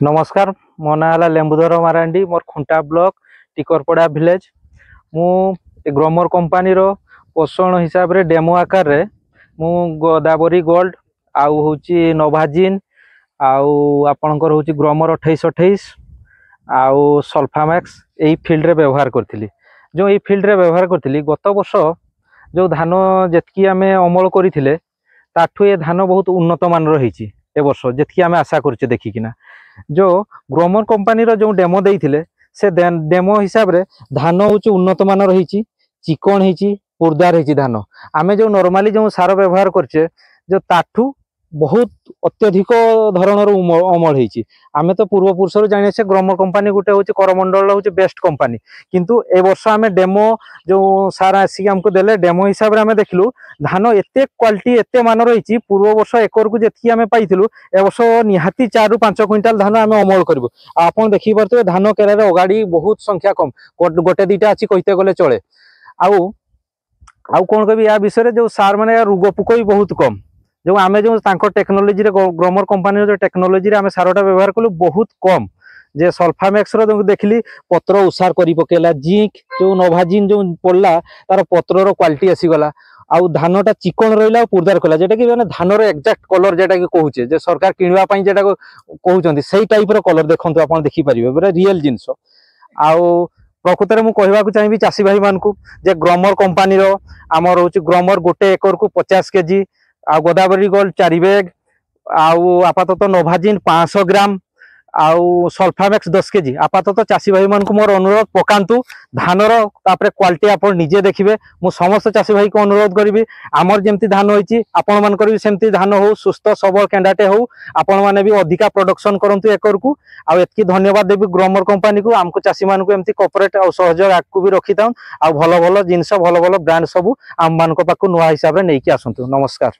नमस्कार मो ना है लेंबुधर मारांडी मोर खुंटा ब्लॉक टिकरपड़ा विलेज मु ग्रोमर कंपनी रो पोषण हिसाब रे डेमो आकार रे मु गोदावरी गोल्ड आउ होची नोभाजिन आउ आपणकर होची ग्रोमर 2828 आउ सल्फामैक्स एई फील्ड रे व्यवहार करथिली। जो एई फील्ड रे व्यवहार करथिली गत वर्ष जो धान जेतकी आमे अमल करिथिले ताठु ए धान बहुत उन्नत मान रहिछि। ए वर्ष जेतकी आमे आशा करछे देखिकिना जो ग्रोमर कंपनी रो जो डेमो देइथिले से डेमो हिसाब रे धान होची उन्नत मान रहिछि, चिकन हिछि, पुरदार हिछि। धान आमे जो नॉर्मली जो सार व्यवहार करछे जो ताठु बहुत अत्यधिक धरणर अमल होती। आमे तो पूर्व पुरुष जाने से ग्रोमर कंपनी गोटे हूँ करमंडल हूँ बेस्ट कंपनी, किंतु ए वर्ष आमे डेमो जो सार आसिक हमको देले डेमो हिसाब रे आमे देखलु धान एते क्वालिटी एते मान रही। पूर्व वर्ष एकर को जेतकी आमे पाइथिलु ए वर्ष निहाती 4 ରୁ 5 क्विंटाल धान आमे अमल करबो। आपन देखि परते धान केरा रे अगाड़ी बहुत संख्या कम गोटे दीटा अछि कहिते गले चले। आउ कोन कहबी या विषय रे जो सार माने रोग पुक भी बहुत कम। जो आमे जो टेक्नोलोजी रे ग्रोमर कंपनी जो टेक्नोलोजी रे आमे सारोटा व्यवहार कलु बहुत कम। जे सल्फामैक्स रो देखली पत्र उसार करी पकेला, जिंक जो नोभाजिन जो पड़ला तार पत्र रो क्वालिटी आसी गला। आउ धानटा चिकन रहिला पुरदार कला जेटा कि माने धान रो एक्जेक्ट कलर जेटा कि कहूचे जे सरकार किनवा पई जेटा कहउचंती सेही टाइप रो कलर देखंतु आपण देखि परिबे बरे रियल जिंस। आउ प्रकृत रे मु कहबा को चाहिबी चासी भाई मान को जे ग्रोमर कंपनी रो हमर होची ग्रोमर गोटे एकर को 50 केजी, आ गोदावरी गोल्ड 4 बैग, आउ आपातत नोभाजिन 500 ग्राम, आउ सल्फामैक्स 10 केजी। आपातत चासी भाई मान को मोर अनुरोध पकांतु धानर तापरे क्वालिटी आपण निजे देखिबे। मु समस्त चासी भाई को अनुरोध करिबी आमर जेमती धान होईची आपण मान करबी सेमती धान हो, सुस्थ सबल केंडाटे हो, आपण माने भी अधिका प्रोडक्शन करंतु एकर को। आ एतकी धन्यवाद देबी ग्रोमर कंपनी को हमको चासी मान को एमती कोऑपरेट आ सहयोग आकु भी रखिताउ। आ भलो भलो जिंस भलो भलो ब्रांड सब आम मान को पाकु नुआ हिसाब रे नेकी आसंतु। नमस्कार।